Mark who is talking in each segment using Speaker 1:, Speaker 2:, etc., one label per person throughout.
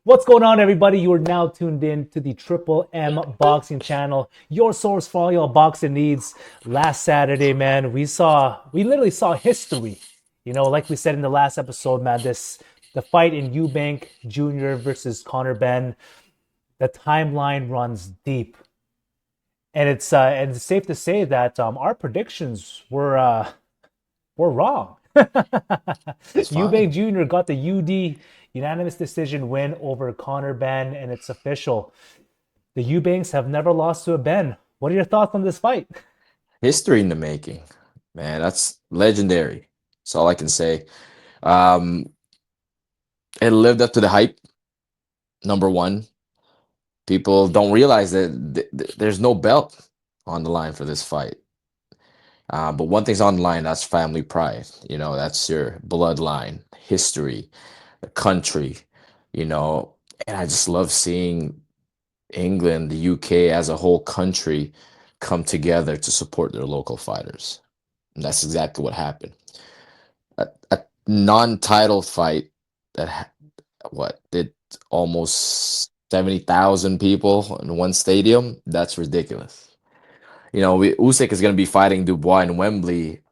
Speaker 1: What's going on, everybody? You are now tuned in to the Triple M Boxing Channel, your source for all your boxing needs. Last Saturday, man, we literally saw history. Like we said in the last episode, man, the fight in Eubank Jr. versus Conor Benn. The timeline runs deep, and it's safe to say that our predictions were wrong.
Speaker 2: It's
Speaker 1: Eubank
Speaker 2: fine.
Speaker 1: Jr. got the UD unanimous decision win over Conor Benn, and it's official. The Eubanks have never lost to a Ben. What are your thoughts on this fight?
Speaker 2: History in the making. Man, that's legendary. That's all I can say. Um, it lived up to the hype, number one. People don't realize that there's no belt on the line for this fight. But one thing's on the line, that's family pride. That's your bloodline, history, the country, you know. And I just love seeing England, the UK as a whole country come together to support their local fighters. And that's exactly what happened. A non-title fight that what did almost 70,000 people in one stadium. That's ridiculous. Usyk is going to be fighting Dubois in Wembley.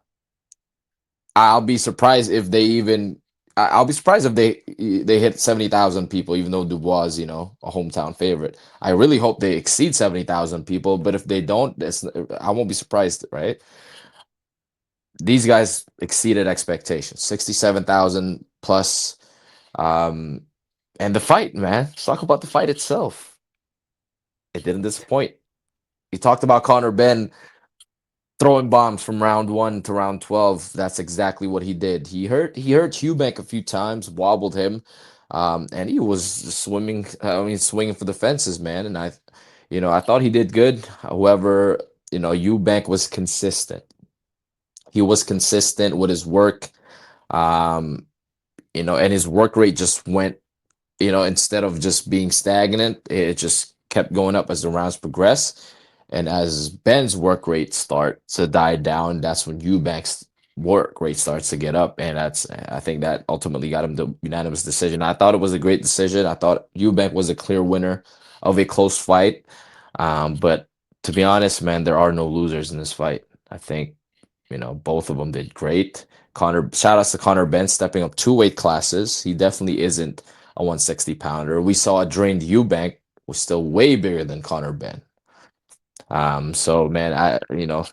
Speaker 2: I'll be surprised if they even. I'll be surprised if they hit 70,000 people, even though Dubois is, a hometown favorite. I really hope they exceed 70,000 people, but if they don't, I won't be surprised, right? These guys exceeded expectations, 67,000 plus. Um, and the fight, man, let's talk about the fight itself. It didn't disappoint. You talked about Conor Benn throwing bombs from round one to round 12. That's exactly what he did. He hurt Eubank a few times, wobbled him, and he was swimming. I mean, swinging for the fences, man. And I thought he did good. However, Eubank was consistent. He was consistent with his work. Um, and his work rate just went, instead of just being stagnant, it just kept going up as the rounds progress. And as Ben's work rate starts to die down, that's when Eubank's work rate starts to get up. And I think that ultimately got him the unanimous decision. I thought it was a great decision. I thought Eubank was a clear winner of a close fight. But to be honest, man, there are no losers in this fight. I think both of them did great. Shout outs to Conor Benn stepping up two weight classes. He definitely isn't a 160 pounder. We saw a drained Eubank was still way bigger than Conor Benn. So man,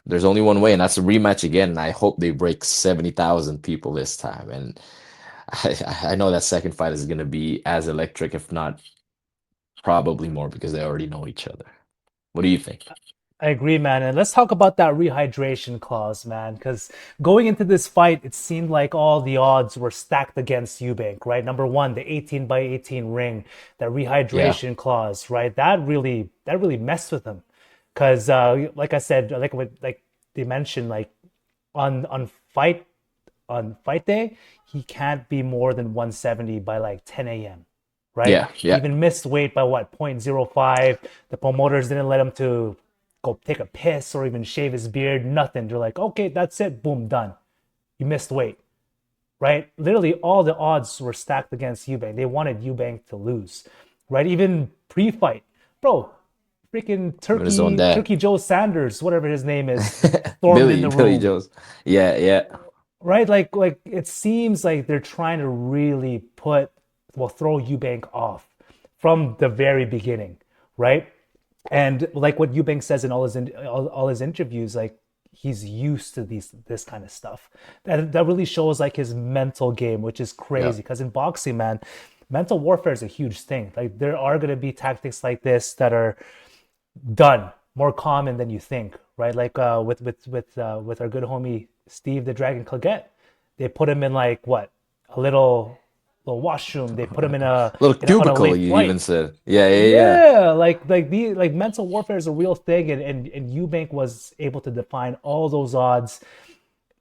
Speaker 2: there's only one way, and that's a rematch again. And I hope they break 70,000 people this time. And I know that second fight is gonna be as electric, if not probably more, because they already know each other. What do you think?
Speaker 1: I agree, man. And let's talk about that rehydration clause, man. Because going into this fight, it seemed like all the odds were stacked against Eubank, right? Number one, the 18 by 18 ring, that
Speaker 2: Yeah,
Speaker 1: rehydration clause, right? That really messed with him. Because, like I said, like they mentioned, like on fight day, he can't be more than 170 by like 10 a.m. Right?
Speaker 2: yeah,
Speaker 1: He
Speaker 2: yeah.
Speaker 1: even missed weight by what, 0.05. The promoters didn't let him to go take a piss or even shave his beard, nothing. They're like, okay, that's it, boom, done. You missed weight, right? Literally, all the odds were stacked against Eubank. They wanted Eubank to lose, right? Even pre-fight, bro. Freaking
Speaker 2: With his own dad.
Speaker 1: Turkey Joe Sanders, whatever his name is, stormed in the
Speaker 2: Billy
Speaker 1: room,
Speaker 2: Jones. Yeah, yeah.
Speaker 1: right? Like it seems like they're trying to really throw Eubank off from the very beginning, right? And like what Eubank says in all his interviews, like he's used to this kind of stuff. That really shows like his mental game, which is
Speaker 2: Yeah.
Speaker 1: crazy. Because in boxing, man, mental warfare is a huge thing. Like there are gonna be tactics like this that are done more common than you think, right? Like with our good homie Steve the Dragon Claggett, they put him in like what, a little washroom. They put him
Speaker 2: Little
Speaker 1: on a
Speaker 2: cubicle,
Speaker 1: late
Speaker 2: you
Speaker 1: flight.
Speaker 2: even said. Yeah, yeah, yeah.
Speaker 1: Yeah, like mental warfare is a real thing, and Eubank was able to define all those odds.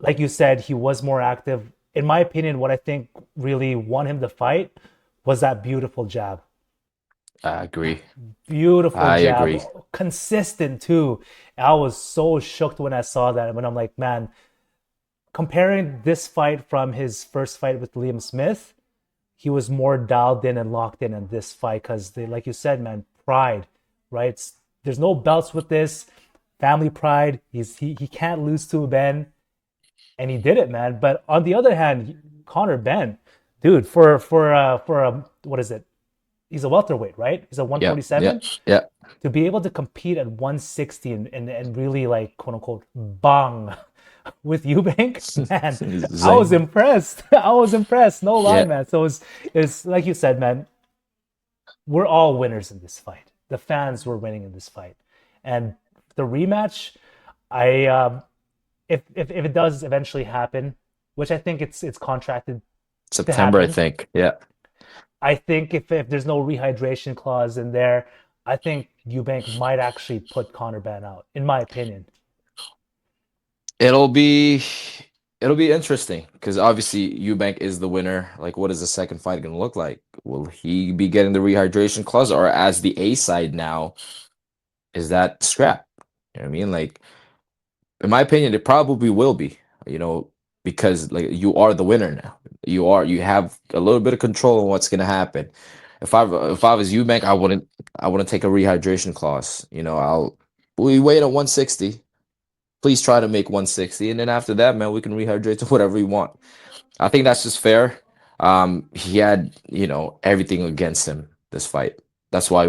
Speaker 1: Like you said, he was more active. In my opinion, what I think really won him the fight was that beautiful jab.
Speaker 2: I agree.
Speaker 1: Beautiful
Speaker 2: I
Speaker 1: jab,
Speaker 2: agree.
Speaker 1: consistent too. I was so shocked when I saw that. When I'm like, man, comparing this fight from his first fight with Liam Smith, he was more dialed in and locked in this fight because, like you said, man, pride, right? There's no belts with this family pride. He can't lose to Ben, and he did it, man. But on the other hand, Conor Benn, dude, for a what is it? He's a welterweight, right? He's a
Speaker 2: Yeah, yeah,
Speaker 1: 147.
Speaker 2: yeah.
Speaker 1: To be able to compete at 160 and really like quote unquote bang with Eubank, man, I was
Speaker 2: Zing.
Speaker 1: impressed. I was impressed. No lie,
Speaker 2: Yeah,
Speaker 1: man. So it's like you said, man. We're all winners in this fight. The fans were winning in this fight, and the rematch. I if it does eventually happen, which I think it's contracted to
Speaker 2: September, I
Speaker 1: happen.
Speaker 2: think. Yeah.
Speaker 1: I think if there's no rehydration clause in there, I think Eubank might actually put Conor Benn out, in my opinion.
Speaker 2: It'll be it'll be interesting because obviously Eubank is the winner. Like, what is the second fight going to look like? Will he be getting the rehydration clause, or as the A side now, is that scrap? You know what I mean? Like, in my opinion, it probably will be. You know, because like you are the winner now. You have a little bit of control on what's going to happen. If I was Eubank, I wouldn't take a rehydration clause. You know, we wait at 160. Please try to make 160, and then after that, man, we can rehydrate to whatever we want. I think that's just fair. He had, everything against him this fight. That's why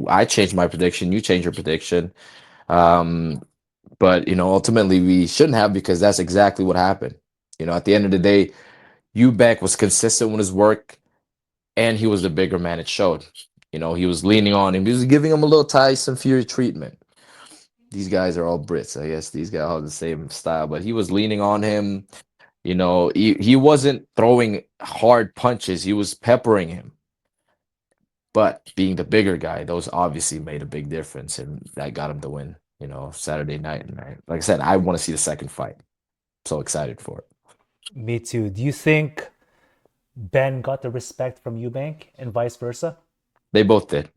Speaker 2: I changed my prediction. You changed your prediction. Um, but ultimately we shouldn't have because that's exactly what happened. At the end of the day, Eubank was consistent with his work, and he was the bigger man. It showed. He was leaning on him. He was giving him a little Tyson Fury treatment. These guys are all Brits. I guess these guys all the same style, but he was leaning on him. He wasn't throwing hard punches. He was peppering him. But being the bigger guy, those obviously made a big difference, and that got him the win, Saturday night. And like I said, I want to see the second fight. So excited for it.
Speaker 1: Me too. Do you think Ben got the respect from Eubank and vice versa?
Speaker 2: They both did.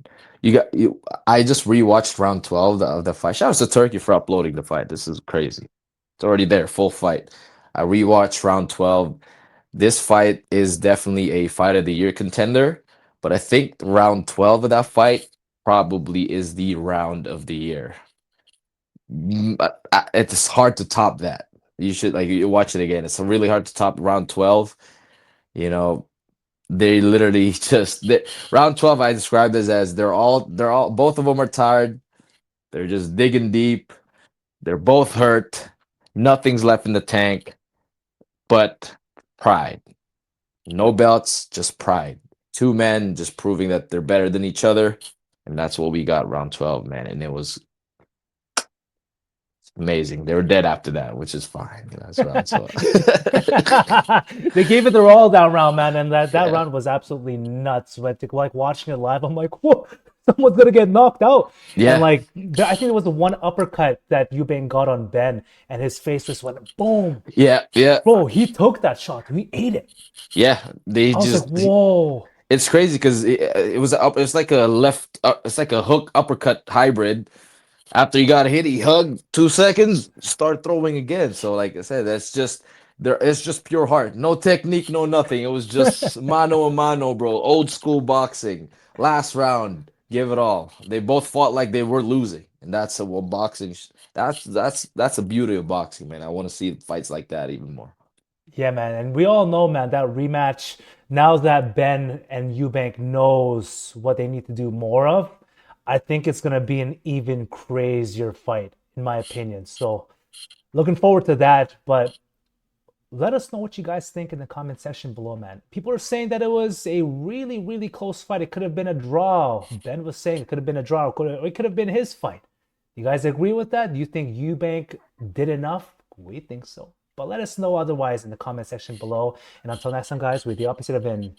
Speaker 2: You got you. I just rewatched round 12 of the fight. Shout out to Turkey for uploading the fight. This is crazy. It's already there, full fight. I rewatched round 12. This fight is definitely a fight of the year contender, but I think round 12 of that fight probably is the round of the year. It's hard to top that. You should you watch it again. It's really hard to top round 12. You know, they literally round 12 I described as they're all both of them are tired. They're just digging deep. They're both hurt. Nothing's left in the tank but pride. No belts, just pride. Two men just proving that they're better than each other. And that's what we got round 12, man. And it was amazing. They were dead after that, which is fine. That's round 12.
Speaker 1: They gave it their all that round, man, and that
Speaker 2: Yeah.
Speaker 1: round was absolutely nuts. Like watching it live, I'm like, whoa, someone's gonna get knocked out. And
Speaker 2: Yeah.
Speaker 1: like, I think it was the one uppercut that Eubank got on Ben, and his face just went boom,
Speaker 2: Yeah. Yeah.
Speaker 1: bro. He took that shot. He ate it.
Speaker 2: Yeah. They
Speaker 1: I was like,
Speaker 2: just
Speaker 1: whoa.
Speaker 2: it's crazy because it was up. It's like a it's like a hook uppercut hybrid. After he got hit, he hugged 2 seconds, start throwing again. So, like I said, that's just there. It's just pure heart, no technique, no nothing. It was just mano a mano, bro. Old school boxing. Last round, give it all. They both fought like they were losing, and that's a well, boxing. That's the beauty of boxing, man. I want to see fights like that even more.
Speaker 1: Yeah, man, and we all know, man, that rematch. Now that Ben and Eubank knows what they need to do more of, I think it's gonna be an even crazier fight, in my opinion. So, looking forward to that. But let us know what you guys think in the comment section below, man. People are saying that it was a really, really close fight. It could have been a draw. Ben was saying it could have been a draw, or it could have been his fight. You guys agree with that? Do you think Eubank did enough? We think so. But let us know otherwise in the comment section below. And until next time, guys, we're the opposite of in.